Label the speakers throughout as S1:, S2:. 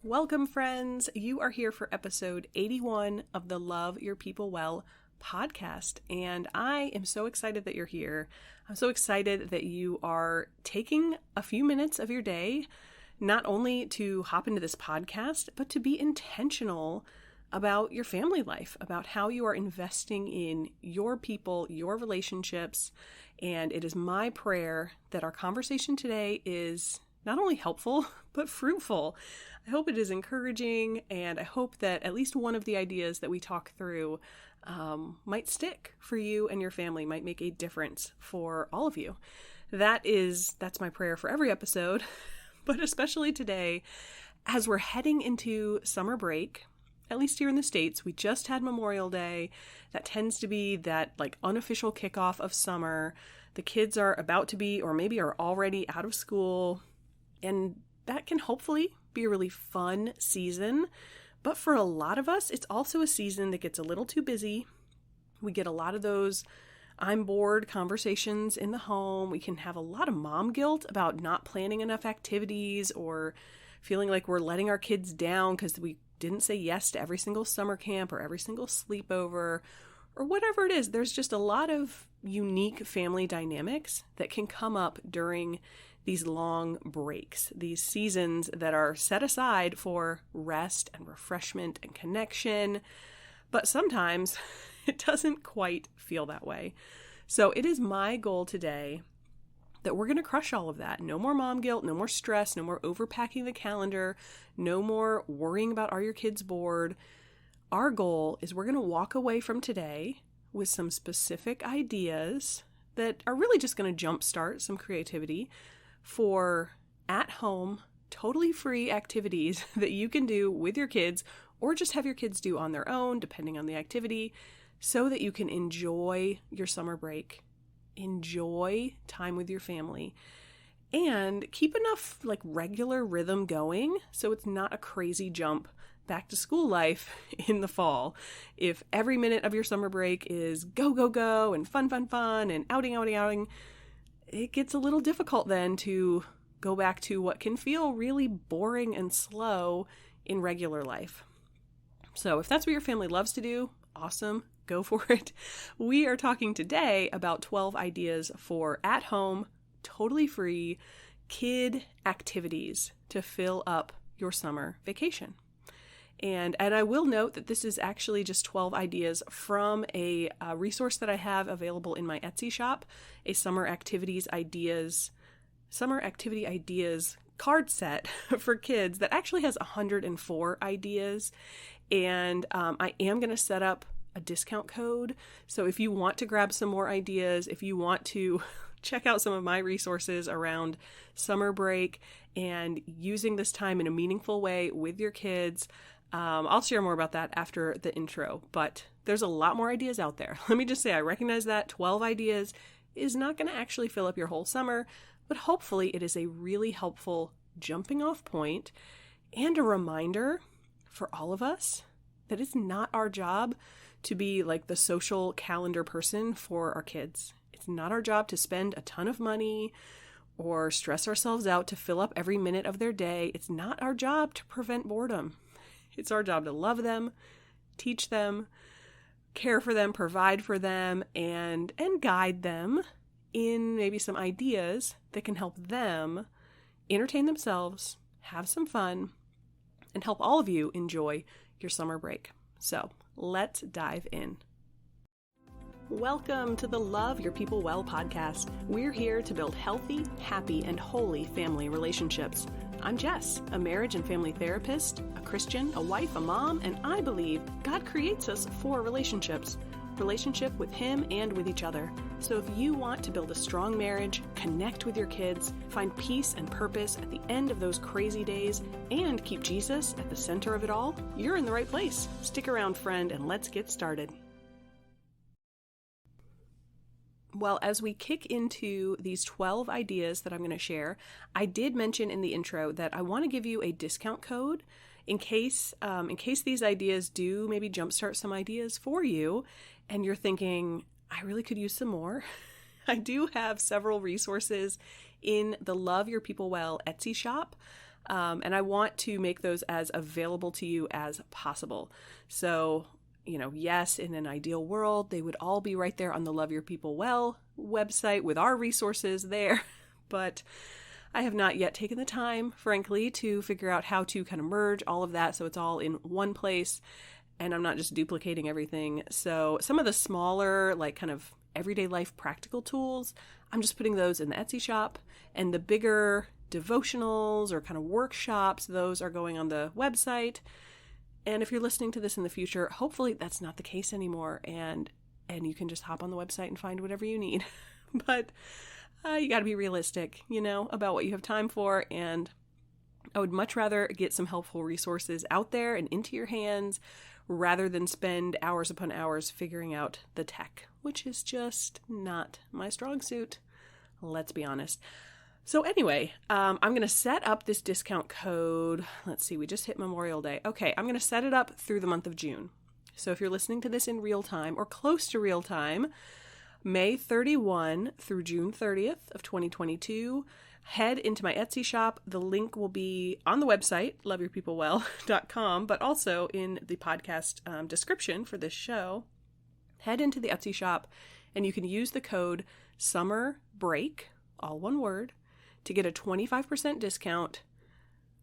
S1: Welcome, friends. You are here for episode 81 of the Love Your People Well podcast, and I am so excited that you're here. I'm so excited that you are taking a few minutes of your day, not only to hop into this podcast, but to be intentional about your family life, about how you are investing in your people, your relationships. And it is my prayer that our conversation today is not only helpful, but fruitful. I hope it is encouraging, and I hope that at least one of the ideas that we talk through might stick for you and your family, might make a difference for all of you. That's my prayer for every episode, but especially today, as we're heading into summer break. At least here in the States, we just had Memorial Day. That tends to be that unofficial kickoff of summer. The kids are about to be, or maybe are already out of school. And that can hopefully be a really fun season. But for a lot of us, it's also a season that gets a little too busy. We get a lot of those I'm bored conversations in the home. We can have a lot of mom guilt about not planning enough activities or feeling like we're letting our kids down because we didn't say yes to every single summer camp or every single sleepover or whatever it is. There's just a lot of unique family dynamics that can come up during these long breaks, these seasons that are set aside for rest and refreshment and connection. But sometimes it doesn't quite feel that way. So it is my goal today that we're going to crush all of that. No more mom guilt, no more stress, no more overpacking the calendar, no more worrying about are your kids bored. Our goal is we're going to walk away from today with some specific ideas that are really just going to jumpstart some creativity for at-home, totally free activities that you can do with your kids or just have your kids do on their own, depending on the activity, so that you can enjoy your summer break, enjoy time with your family, and keep enough regular rhythm going so it's not a crazy jump back to school life in the fall. If every minute of your summer break is go, go, go and fun, fun, fun and outing, outing, outing, it gets a little difficult then to go back to what can feel really boring and slow in regular life. So if that's what your family loves to do, awesome, go for it. We are talking today about 12 ideas for at-home, totally free kid activities to fill up your summer vacation. And I will note that this is actually just 12 ideas from a resource that I have available in my Etsy shop, a summer activity ideas card set for kids that actually has 104 ideas. And I am going to set up a discount code. So if you want to grab some more ideas, if you want to check out some of my resources around summer break and using this time in a meaningful way with your kids, I'll share more about that after the intro, but there's a lot more ideas out there. Let me just say, I recognize that 12 ideas is not going to actually fill up your whole summer, but hopefully it is a really helpful jumping off point and a reminder for all of us that it's not our job to be the social calendar person for our kids. It's not our job to spend a ton of money or stress ourselves out to fill up every minute of their day. It's not our job to prevent boredom. It's our job to love them, teach them, care for them, provide for them, and guide them in maybe some ideas that can help them entertain themselves, have some fun, and help all of you enjoy your summer break. So let's dive in. Welcome to the Love Your People Well podcast. We're here to build healthy, happy, and holy family relationships. I'm Jess, a marriage and family therapist, a Christian, a wife, a mom, and I believe God creates us for relationships. Relationship with Him and with each other. So if you want to build a strong marriage, connect with your kids, find peace and purpose at the end of those crazy days, and keep Jesus at the center of it all, you're in the right place. Stick around, friend, and let's get started. Well, as we kick into these 12 ideas that I'm going to share, I did mention in the intro that I want to give you a discount code in case these ideas do maybe jumpstart some ideas for you and you're thinking, I really could use some more. I do have several resources in the Love Your People Well Etsy shop And I want to make those as available to you as possible. So, yes, in an ideal world, they would all be right there on the Love Your People Well website with our resources there. But I have not yet taken the time, frankly, to figure out how to kind of merge all of that so it's all in one place and I'm not just duplicating everything. So some of the smaller, like kind of everyday life practical tools, I'm just putting those in the Etsy shop, and the bigger devotionals or kind of workshops, those are going on the website. And if you're listening to this in the future, hopefully that's not the case anymore, and you can just hop on the website and find whatever you need. But you got to be realistic, about what you have time for, and I would much rather get some helpful resources out there and into your hands rather than spend hours upon hours figuring out the tech, which is just not my strong suit. Let's be honest. So anyway, I'm going to set up this discount code. Let's see, we just hit Memorial Day. Okay, I'm going to set it up through the month of June. So if you're listening to this in real time or close to real time, May 31 through June 30th of 2022, head into my Etsy shop. The link will be on the website, loveyourpeoplewell.com, but also in the podcast description for this show. Head into the Etsy shop and you can use the code SUMMERBREAK, all one word, to get a 25% discount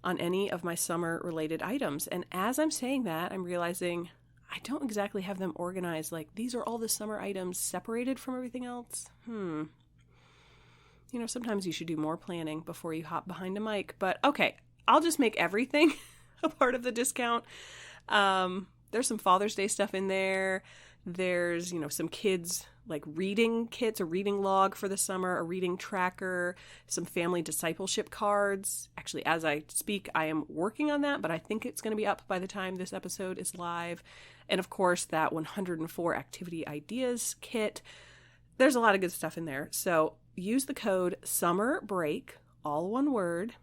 S1: on any of my summer-related items. And as I'm saying that, I'm realizing I don't exactly have them organized. Like, these are all the summer items separated from everything else. Sometimes you should do more planning before you hop behind a mic. But okay, I'll just make everything a part of the discount. There's some Father's Day stuff in there. There's, some kids like reading kits, a reading log for the summer, a reading tracker, some family discipleship cards. Actually, as I speak, I am working on that, but I think it's going to be up by the time this episode is live. And of course, that 104 activity ideas kit. There's a lot of good stuff in there. So use the code SUMMERBREAK, all one word,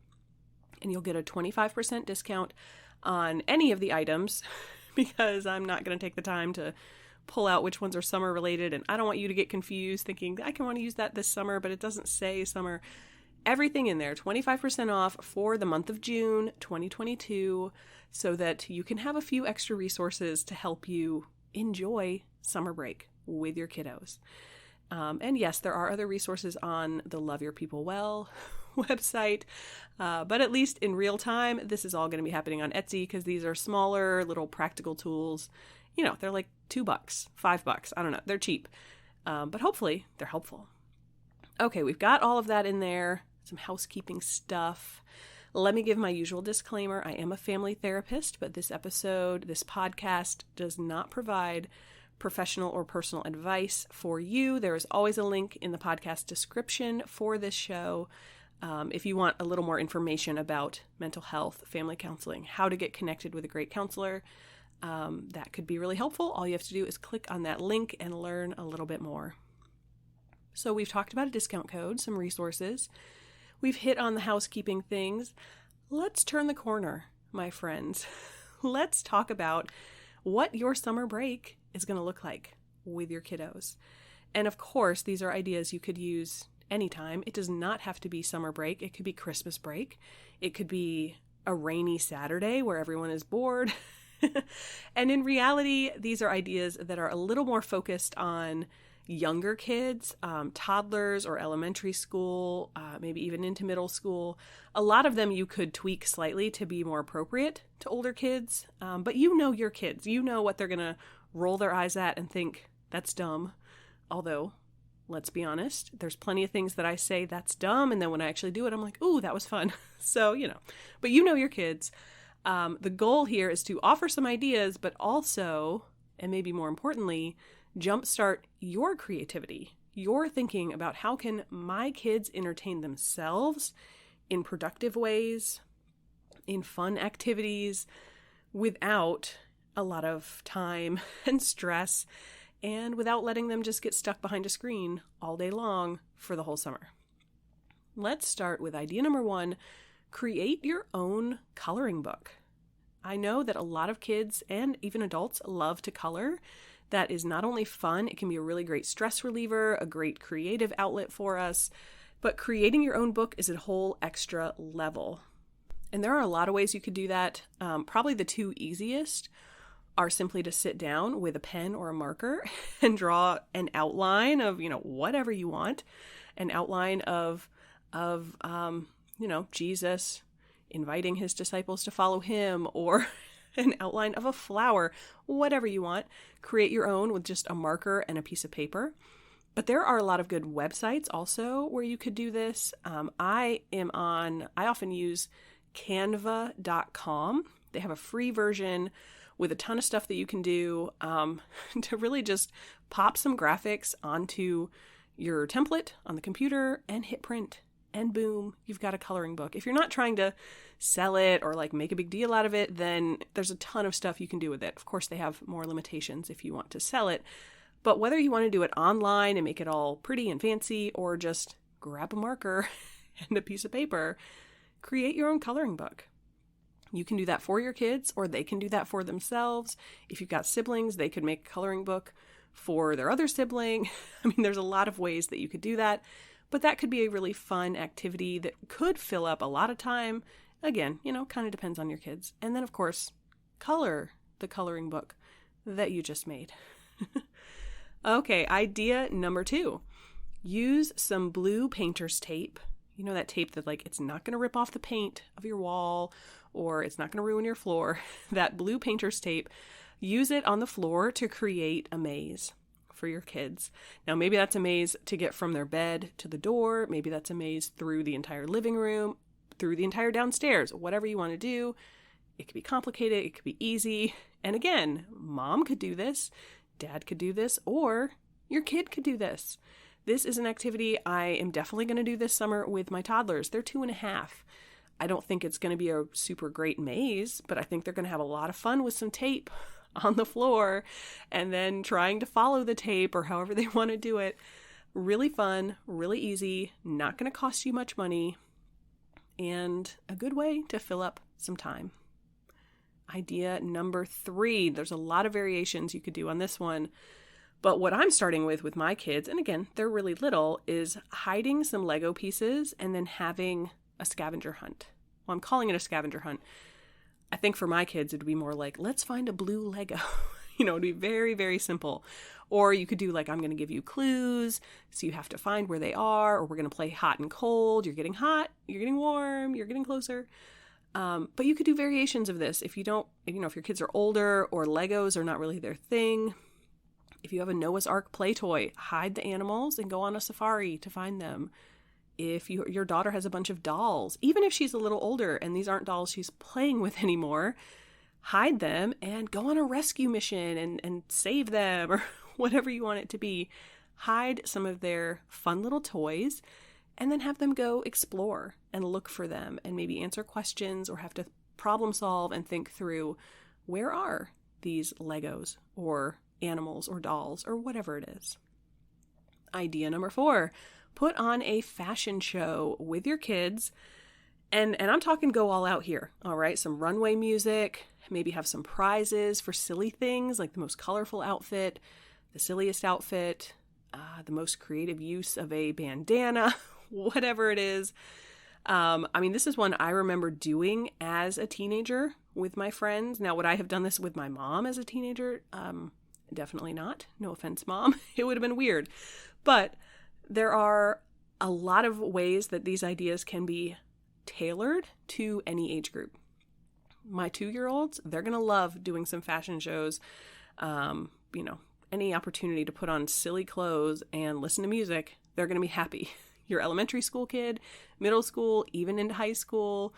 S1: and you'll get a 25% discount on any of the items because I'm not going to take the time to pull out which ones are summer related, and I don't want you to get confused thinking I can want to use that this summer, but it doesn't say summer. Everything in there, 25% off for the month of June 2022, so that you can have a few extra resources to help you enjoy summer break with your kiddos. And yes, there are other resources on the Love Your People Well website, but at least in real time, this is all going to be happening on Etsy because these are smaller little practical tools. They're like $2, $5. I don't know. They're cheap. But hopefully they're helpful. Okay, we've got all of that in there. Some housekeeping stuff. Let me give my usual disclaimer. I am a family therapist, but this podcast does not provide professional or personal advice for you. There is always a link in the podcast description for this show. If you want a little more information about mental health, family counseling, how to get connected with a great counselor, that could be really helpful. All you have to do is click on that link and learn a little bit more. So we've talked about a discount code, some resources. We've hit on the housekeeping things. Let's turn the corner, my friends. Let's talk about what your summer break is going to look like with your kiddos. And of course, these are ideas you could use anytime. It does not have to be summer break. It could be Christmas break. It could be a rainy Saturday where everyone is bored. And in reality, these are ideas that are a little more focused on younger kids, toddlers or elementary school, maybe even into middle school. A lot of them you could tweak slightly to be more appropriate to older kids. But your kids. You know what they're going to roll their eyes at and think, that's dumb. Although, let's be honest, there's plenty of things that I say that's dumb. And then when I actually do it, I'm like, ooh, that was fun. So, but your kids. The goal here is to offer some ideas, but also, and maybe more importantly, jumpstart your creativity, your thinking about how can my kids entertain themselves in productive ways, in fun activities, without a lot of time and stress, and without letting them just get stuck behind a screen all day long for the whole summer. Let's start with idea number 1. Create your own coloring book. I know that a lot of kids and even adults love to color. That is not only fun, it can be a really great stress reliever, a great creative outlet for us, but creating your own book is a whole extra level. And there are a lot of ways you could do that. Probably the two easiest are simply to sit down with a pen or a marker and draw an outline of, whatever you want, an outline of Jesus inviting his disciples to follow him, or an outline of a flower, whatever you want. Create your own with just a marker and a piece of paper. But there are a lot of good websites also where you could do this. I often use canva.com. They have a free version with a ton of stuff that you can do to really just pop some graphics onto your template on the computer and hit print. And boom, you've got a coloring book. If you're not trying to sell it or make a big deal out of it, then there's a ton of stuff you can do with it. Of course, they have more limitations if you want to sell it. But whether you want to do it online and make it all pretty and fancy, or just grab a marker and a piece of paper, create your own coloring book. You can do that for your kids, or they can do that for themselves. If you've got siblings, they could make a coloring book for their other sibling. There's a lot of ways that you could do that. But that could be a really fun activity that could fill up a lot of time. Again, kind of depends on your kids. And then, of course, color the coloring book that you just made. Okay, idea number 2. Use some blue painter's tape. That tape that it's not going to rip off the paint of your wall, or it's not going to ruin your floor. That blue painter's tape. Use it on the floor to create a maze for your kids. Now, maybe that's a maze to get from their bed to the door. Maybe that's a maze through the entire living room, through the entire downstairs, whatever you want to do. It could be complicated. It could be easy. And again, mom could do this, dad could do this, or your kid could do this. This is an activity I am definitely going to do this summer with my toddlers. They're 2.5. I don't think it's going to be a super great maze, but I think they're going to have a lot of fun with some tape on the floor and then trying to follow the tape or however they want to do it. Really fun, really easy, not going to cost you much money, and a good way to fill up some time. Idea number 3. There's a lot of variations you could do on this one, but what I'm starting with my kids, and again, they're really little, is hiding some Lego pieces and then having a scavenger hunt. Well, I'm calling it a scavenger hunt. I think for my kids, it'd be more like, let's find a blue Lego. It'd be very, very simple. Or you could do I'm going to give you clues, so you have to find where they are, or we're going to play hot and cold. You're getting hot, you're getting warm, you're getting closer. But you could do variations of this if your kids are older or Legos are not really their thing. If you have a Noah's Ark play toy, hide the animals and go on a safari to find them. If your daughter has a bunch of dolls, even if she's a little older and these aren't dolls she's playing with anymore, hide them and go on a rescue mission and save them, or whatever you want it to be. Hide some of their fun little toys and then have them go explore and look for them and maybe answer questions or have to problem solve and think through, where are these Legos or animals or dolls or whatever it is. Idea number 4. Put on a fashion show with your kids, and I'm talking go all out here, all right? Some runway music, maybe have some prizes for silly things like the most colorful outfit, the silliest outfit, the most creative use of a bandana, whatever it is. This is one I remember doing as a teenager with my friends. Now, would I have done this with my mom as a teenager? Definitely not. No offense, Mom. It would have been weird. But there are a lot of ways that these ideas can be tailored to any age group. My 2-year-olds, they're going to love doing some fashion shows. Any opportunity to put on silly clothes and listen to music, they're going to be happy. Your elementary school kid, middle school, even into high school,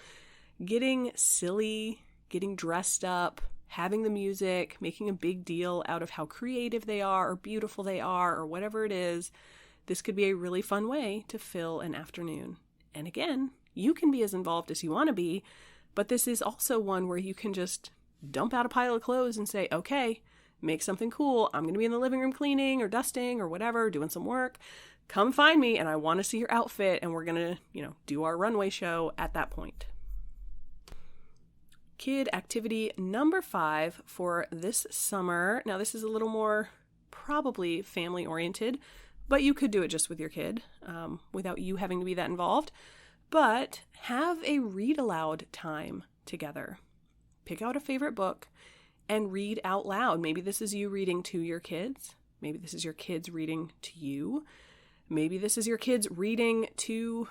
S1: getting silly, getting dressed up, having the music, making a big deal out of how creative they are or beautiful they are or whatever it is. This could be a really fun way to fill an afternoon. And again, you can be as involved as you want to be, but this is also one where you can just dump out a pile of clothes and say, okay, make something cool. I'm going to be in the living room cleaning or dusting or whatever, doing some work. Come find me and I want to see your outfit, and we're going to, do our runway show at that point. Kid activity number 5 for this summer. Now, this is a little more probably family oriented, but you could do it just with your kid without you having to be that involved. But have a read aloud time together. Pick out a favorite book and read out loud. Maybe this is you reading to your kids. Maybe this is your kids reading to you. Maybe this is your kids reading to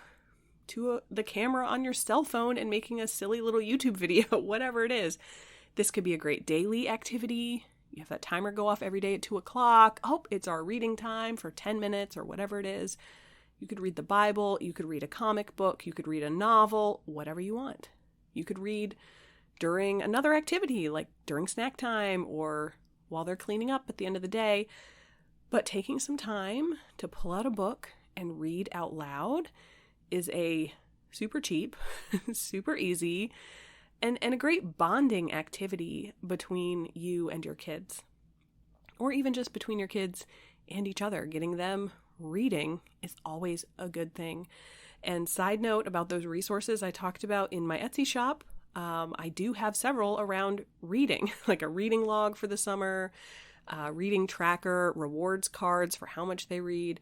S1: the camera on your cell phone and making a silly little YouTube video, whatever it is. This could be a great daily activity. You have that timer go off every day at 2:00. Oh, it's our reading time for 10 minutes or whatever it is. You could read the Bible. You could read a comic book. You could read a novel, whatever you want. You could read during another activity, like during snack time or while they're cleaning up at the end of the day. But taking some time to pull out a book and read out loud is a super cheap, super easy, and a great bonding activity between you and your kids. Or even just between your kids and each other. Getting them reading is always a good thing. And side note about those resources I talked about in my Etsy shop, I do have several around reading, like a reading log for the summer, reading tracker, rewards cards for how much they read.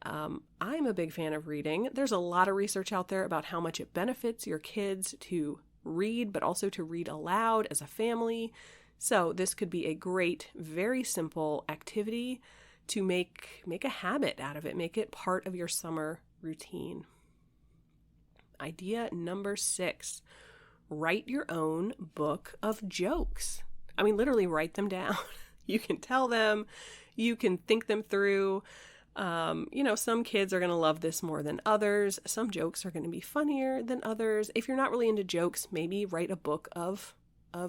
S1: I'm a big fan of reading. There's a lot of research out there about how much it benefits your kids to read, but also to read aloud as a family. So this could be a great, very simple activity to make a habit out of it. Make it part of your summer routine. Idea number 6, write your own book of jokes. I mean, literally write them down. You can tell them, you can think them through. Some kids are going to love this more than others. Some jokes are going to be funnier than others. If you're not really into jokes, maybe write a book of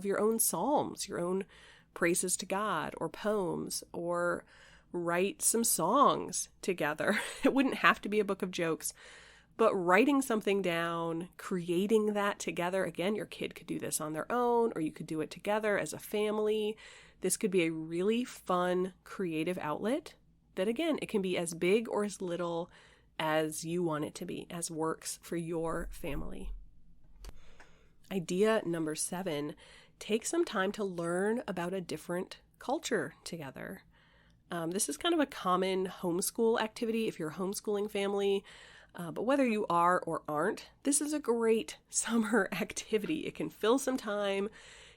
S1: your own psalms, your own praises to God, or poems, or write some songs together. It wouldn't have to be a book of jokes, but writing something down, creating that together. Again, your kid could do this on their own, or you could do it together as a family. This could be a really fun, creative outlet that, again, it can be as big or as little as you want it to be, as works for your family. Idea number 7, take some time to learn about a different culture together. This is kind of a common homeschool activity if you're a homeschooling family, but whether you are or aren't, this is a great summer activity. It can fill some time.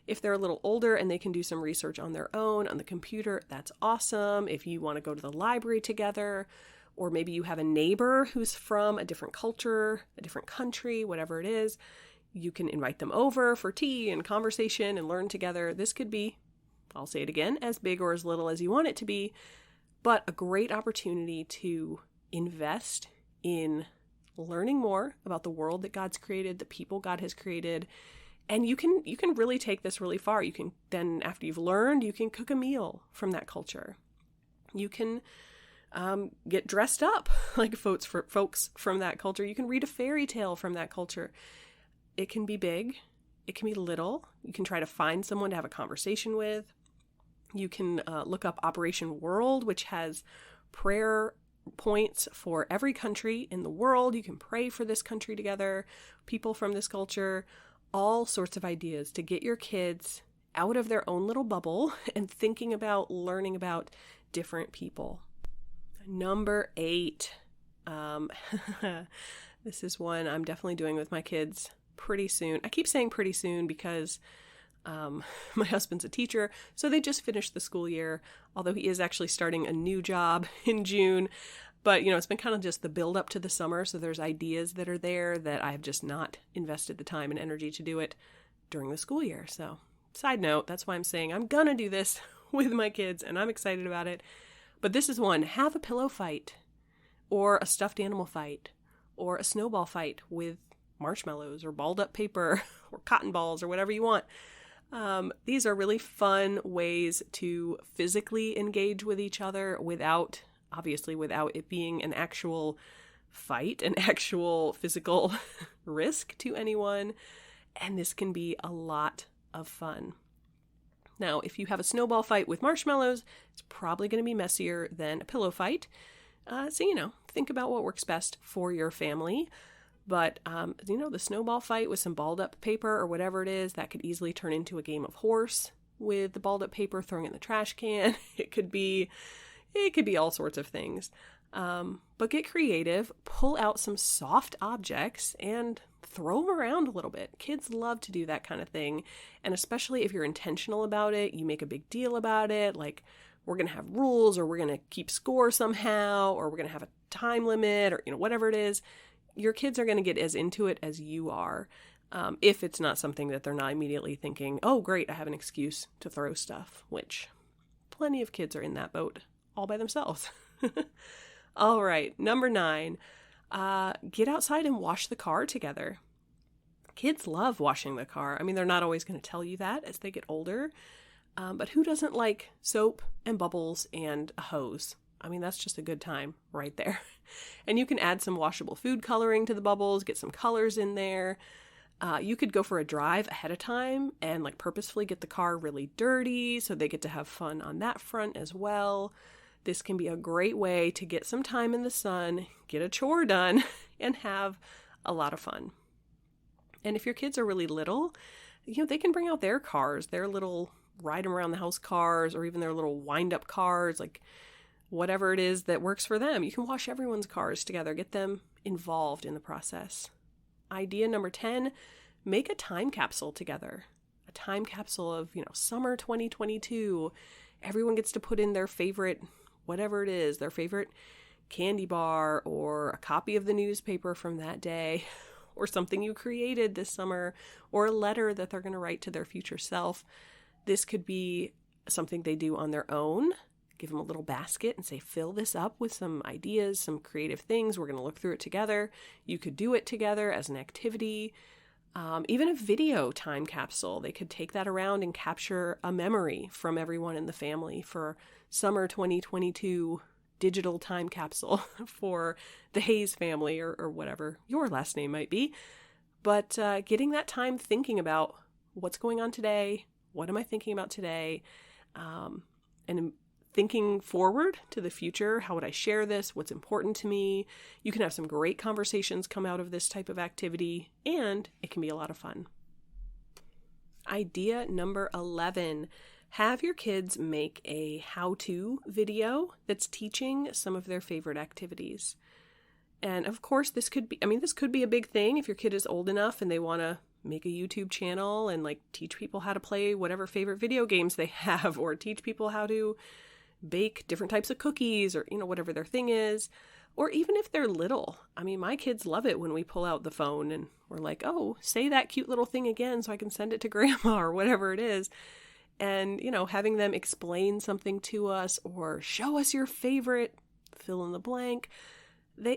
S1: If they're a little older and they can do some research on their own on the computer, that's awesome. If you want to go to the library together, or maybe you have a neighbor who's from a different culture, a different country, whatever it is, you can invite them over for tea and conversation and learn together. This could be, I'll say it again, as big or as little as you want it to be, but a great opportunity to invest in learning more about the world that God's created, the people God has created. And you can really take this really far. You can then, after you've learned, you can cook a meal from that culture. You can get dressed up like folks from that culture. You can read a fairy tale from that culture. It can be big. It can be little. You can try to find someone to have a conversation with. You can look up Operation World, which has prayer points for every country in the world. You can pray for this country together, people from this culture. All sorts of ideas to get your kids out of their own little bubble and thinking about learning about different people. Number 8. This is one I'm definitely doing with my kids pretty soon. I keep saying pretty soon because my husband's a teacher, so they just finished the school year, although he is actually starting a new job in June. But, it's been kind of just the build up to the summer. So there's ideas that are there that I have just not invested the time and energy to do it during the school year. So side note, that's why I'm saying I'm going to do this with my kids and I'm excited about it. But this is one, have a pillow fight or a stuffed animal fight or a snowball fight with marshmallows or balled up paper or cotton balls or whatever you want. These are really fun ways to physically engage with each other without it being an actual fight, an actual physical risk to anyone. And this can be a lot of fun. Now, if you have a snowball fight with marshmallows, it's probably going to be messier than a pillow fight. So, think about what works best for your family. But, the snowball fight with some balled up paper or whatever it is, that could easily turn into a game of horse with the balled up paper thrown in the trash can. It could be all sorts of things. But get creative, pull out some soft objects and throw them around a little bit. Kids love to do that kind of thing. And especially if you're intentional about it, you make a big deal about it, like we're going to have rules, or we're going to keep score somehow, or we're going to have a time limit, or, whatever it is, your kids are going to get as into it as you are. If it's not something that they're not immediately thinking, oh, great, I have an excuse to throw stuff, which plenty of kids are in that boat all by themselves. All right, number 9, get outside and wash the car together. Kids love washing the car. I mean, they're not always going to tell you that as they get older, but who doesn't like soap and bubbles and a hose? I mean, that's just a good time right there. And you can add some washable food coloring to the bubbles, get some colors in there. You could go for a drive ahead of time and purposefully get the car really dirty so they get to have fun on that front as well. This can be a great way to get some time in the sun, get a chore done, and have a lot of fun. And if your kids are really little, they can bring out their cars, their little ride them around the house cars, or even their little wind-up cars, whatever it is that works for them. You can wash everyone's cars together, get them involved in the process. Idea number 10, make a time capsule together. A time capsule of, summer 2022. Everyone gets to put in their favorite, whatever it is, their favorite candy bar, or a copy of the newspaper from that day, or something you created this summer, or a letter that they're going to write to their future self. This could be something they do on their own. Give them a little basket and say, fill this up with some ideas, some creative things. We're going to look through it together. You could do it together as an activity. Even a video time capsule. They could take that around and capture a memory from everyone in the family for summer 2022 digital time capsule for the Hayes family, or whatever your last name might be. But getting that time thinking about what's going on today, what am I thinking about today, and thinking forward to the future. How would I share this? What's important to me? You can have some great conversations come out of this type of activity, and it can be a lot of fun. Idea number 11, have your kids make a how-to video that's teaching some of their favorite activities. And of course, this could be a big thing if your kid is old enough and they want to make a YouTube channel and teach people how to play whatever favorite video games they have, or teach people how to bake different types of cookies, or, whatever their thing is. Or even if they're little. I mean, my kids love it when we pull out the phone and we're like, oh, say that cute little thing again so I can send it to grandma, or whatever it is. And, having them explain something to us or show us your favorite fill in the blank.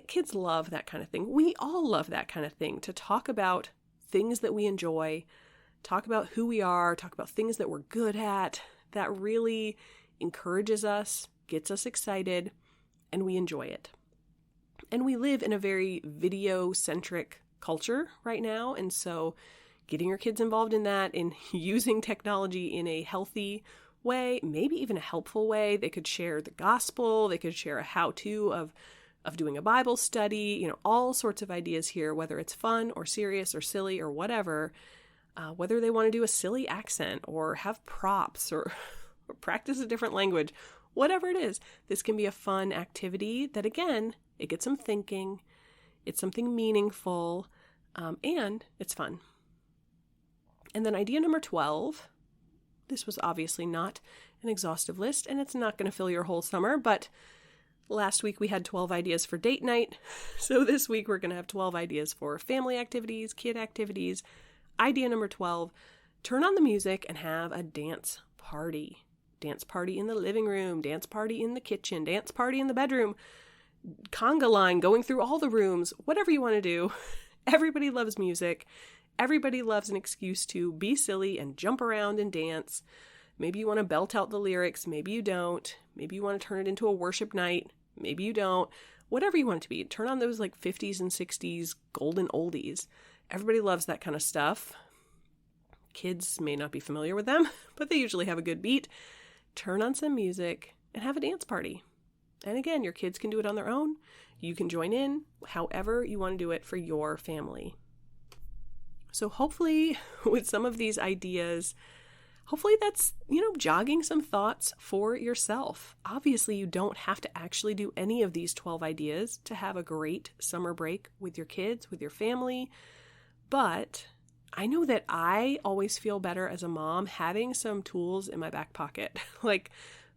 S1: Kids love that kind of thing. We all love that kind of thing, to talk about things that we enjoy, talk about who we are, talk about things that we're good at. That really encourages us, gets us excited, and we enjoy it. And we live in a very video-centric culture right now, and so getting your kids involved in that, in using technology in a healthy way, maybe even a helpful way. They could share the gospel, they could share a how-to of doing a Bible study, all sorts of ideas here, whether it's fun or serious or silly or whatever, whether they want to do a silly accent or have props or practice a different language, whatever it is. This can be a fun activity that, again, it gets them thinking, it's something meaningful, and it's fun. And then idea number 12, this was obviously not an exhaustive list, and it's not going to fill your whole summer, but last week we had 12 ideas for date night, so this week we're going to have 12 ideas for family activities, kid activities. Idea number 12, turn on the music and have a dance party. Dance party in the living room, dance party in the kitchen, dance party in the bedroom, conga line going through all the rooms, whatever you want to do. Everybody loves music. Everybody loves an excuse to be silly and jump around and dance. Maybe you want to belt out the lyrics. Maybe you don't. Maybe you want to turn it into a worship night. Maybe you don't. Whatever you want it to be. Turn on those 50s and 60s golden oldies. Everybody loves that kind of stuff. Kids may not be familiar with them, but they usually have a good beat. Turn on some music and have a dance party. And again, your kids can do it on their own. You can join in however you want to do it for your family. So hopefully with some of these ideas, hopefully that's, jogging some thoughts for yourself. Obviously, you don't have to actually do any of these 12 ideas to have a great summer break with your kids, with your family. But I know that I always feel better as a mom having some tools in my back pocket. Like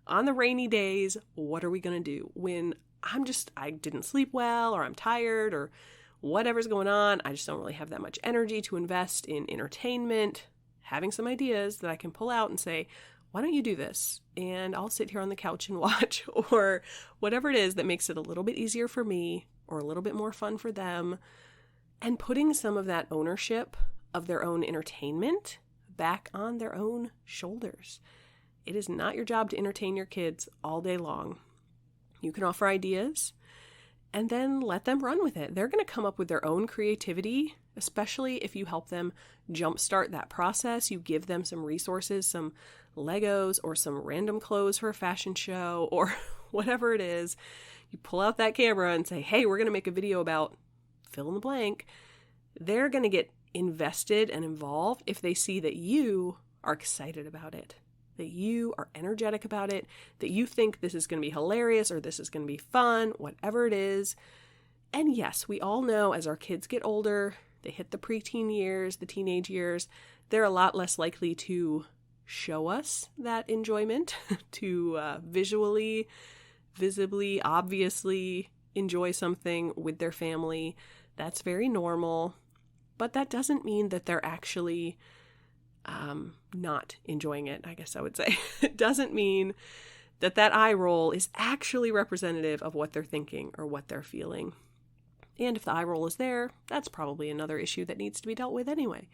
S1: on the rainy days, what are we going to do when I didn't sleep well, or I'm tired, or whatever's going on? I just don't really have that much energy to invest in entertainment. Having some ideas that I can pull out and say, why don't you do this? And I'll sit here on the couch and watch, or whatever it is that makes it a little bit easier for me or a little bit more fun for them. And putting some of that ownership of their own entertainment back on their own shoulders. It is not your job to entertain your kids all day long. You can offer ideas and then let them run with it. They're going to come up with their own creativity, especially if you help them jumpstart that process. You give them some resources, some Legos or some random clothes for a fashion show or whatever it is. You pull out that camera and say, hey, we're going to make a video about fill in the blank. They're going to get invested and involved if they see that you are excited about it, that you are energetic about it, that you think this is going to be hilarious or this is going to be fun, whatever it is. And yes, we all know as our kids get older, they hit the preteen years, the teenage years, they're a lot less likely to show us that enjoyment, to visually, visibly, obviously enjoy something with their family. That's very normal. But that doesn't mean that they're actually not enjoying it, I guess I would say. It doesn't mean that eye roll is actually representative of what they're thinking or what they're feeling. And if the eye roll is there, that's probably another issue that needs to be dealt with anyway.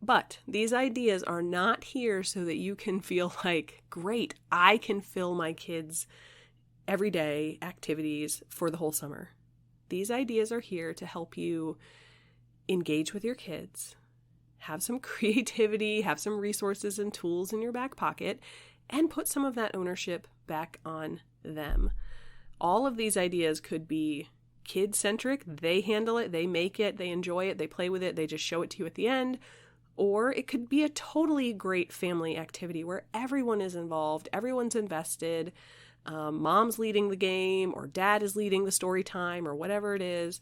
S1: But these ideas are not here so that you can feel like, great, I can fill my kids' everyday activities for the whole summer. These ideas are here to help you engage with your kids, have some creativity, have some resources and tools in your back pocket, and put some of that ownership back on them. All of these ideas could be kid-centric. They handle it, they make it, they enjoy it, they play with it, they just show it to you at the end. Or it could be a totally great family activity where everyone is involved, everyone's invested, mom's leading the game, or dad is leading the story time, or whatever it is.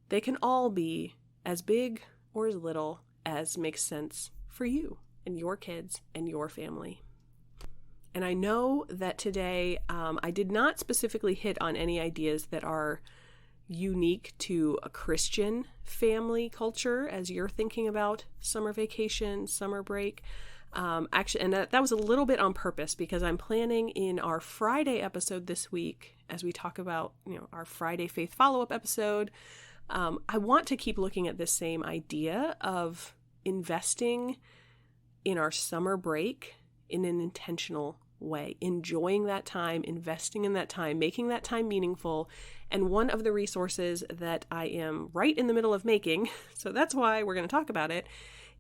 S1: They can all be as big or as little as makes sense for you and your kids and your family. And I know that today I did not specifically hit on any ideas that are unique to a Christian family culture as you're thinking about summer vacation, summer break. Actually, and that was a little bit on purpose because I'm planning in our Friday episode this week, as we talk about, our Friday faith follow-up episode, I want to keep looking at this same idea of investing in our summer break in an intentional way, enjoying that time, investing in that time, making that time meaningful. And one of the resources that I am right in the middle of making, so that's why we're going to talk about it,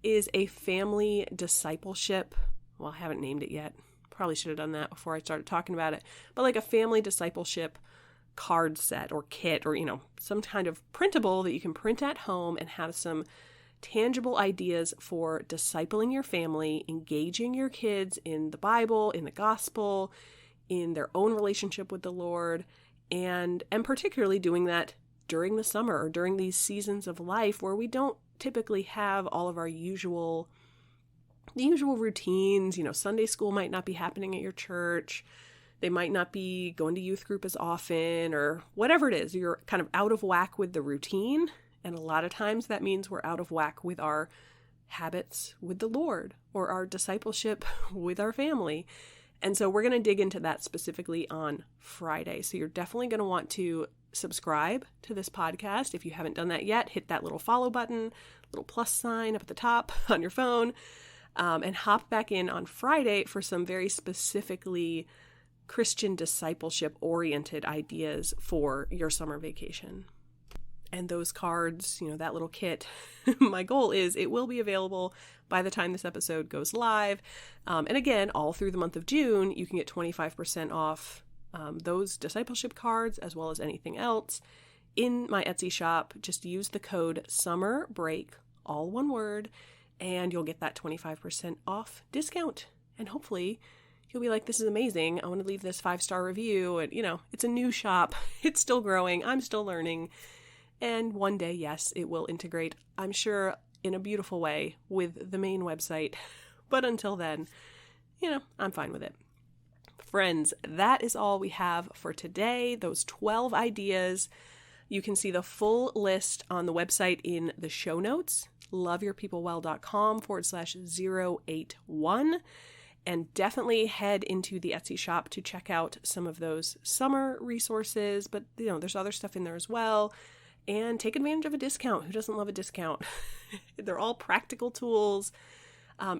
S1: is a family discipleship. Well, I haven't named it yet. Probably should have done that before I started talking about it. But like a family discipleship card set or kit or, some kind of printable that you can print at home and have some tangible ideas for discipling your family, engaging your kids in the Bible, in the gospel, in their own relationship with the Lord, and particularly doing that during the summer or during these seasons of life where we don't typically have all of our usual routines. Sunday school might not be happening at your church. They might not be going to youth group as often, or whatever it is. You're kind of out of whack with the routine. And a lot of times that means we're out of whack with our habits with the Lord or our discipleship with our family. And so we're going to dig into that specifically on Friday. So you're definitely going to want to subscribe to this podcast. If you haven't done that yet, hit that little follow button, little plus sign up at the top on your phone, and hop back in on Friday for some very specifically Christian discipleship oriented ideas for your summer vacation. And those cards, that little kit, my goal is it will be available by the time this episode goes live. And again, all through the month of June, you can get 25% off those discipleship cards as well as anything else in my Etsy shop. Just use the code SUMMERBREAK, all one word, and you'll get that 25% off discount. And hopefully you'll be like, this is amazing. I want to leave this 5-star review. And, it's a new shop. It's still growing. I'm still learning. And one day, yes, it will integrate, I'm sure, in a beautiful way with the main website. But until then, I'm fine with it. Friends, that is all we have for today. Those 12 ideas. You can see the full list on the website in the show notes, loveyourpeoplewell.com/081. And definitely head into the Etsy shop to check out some of those summer resources. But, there's other stuff in there as well. And take advantage of a discount. Who doesn't love a discount? They're all practical tools,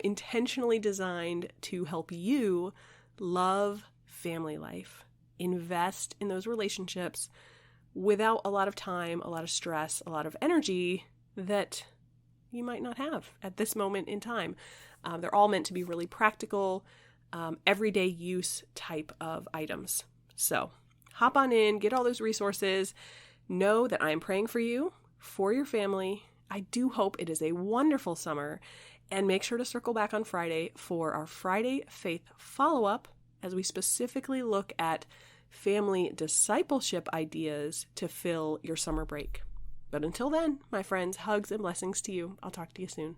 S1: intentionally designed to help you love family life, invest in those relationships without a lot of time, a lot of stress, a lot of energy that you might not have at this moment in time. They're all meant to be really practical, everyday use type of items. So hop on in, get all those resources. Know that I am praying for you, for your family. I do hope it is a wonderful summer. And make sure to circle back on Friday for our Friday Faith follow-up as we specifically look at family discipleship ideas to fill your summer break. But until then, my friends, hugs and blessings to you. I'll talk to you soon.